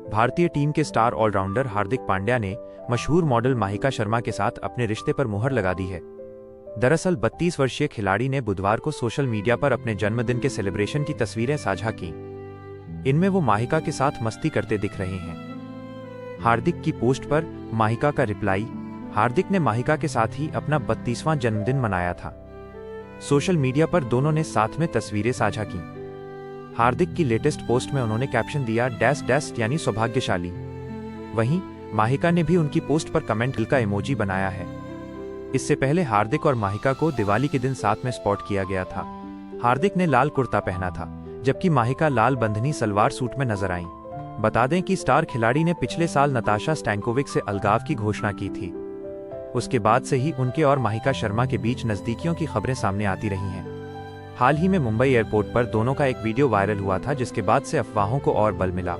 भारतीय टीम के star allrounder Hardik Pandya ने मशहूर मॉडल माहिका शर्मा के साथ अपने रिश्ते पर मुहर लगा दी है। दरअसल 32 वर्षीय खिलाड़ी ने बुधवार को सोशल मीडिया पर अपने जन्मदिन के सेलिब्रेशन की तस्वीरें साझा की। इनमें वो माहिका के साथ मस्ती करते दिख रहे हैं। हार्दिक की पोस्ट पर माहिका का रिप्लाई। हार्दिक ने माहिका के साथ ही अपना 32वां जन्मदिन मनाया था। सोशल मीडिया पर दोनों ने साथ में तस्वीरें साझा की। हार्दिक की लेटेस्ट पोस्ट में उन्होंने कैप्शन दिया डैश डैश यानी सौभाग्यशाली। वहीं माहिका ने भी उनकी पोस्ट पर कमेंट दिल का इमोजी बनाया है। इससे पहले हार्दिक और माहिका को दिवाली के दिन साथ में स्पॉट किया गया था। हार्दिक ने लाल कुर्ता पहना था, जबकि माहिका लाल बंधनी सलवार सूट में नजर आईं। बता दें कि स्टार खिलाड़ी ने पिछले साल नताशा स्टैंकोविक से अलगाव की घोषणा की थी। उसके बाद से ही उनके और माहिका शर्मा के बीच नजदीकियों की खबरें सामने आती रही हैं। हाल ही में मुंबई एयरपोर्ट पर दोनों का एक वीडियो वायरल हुआ था, जिसके बाद से अफवाहों को और बल मिला।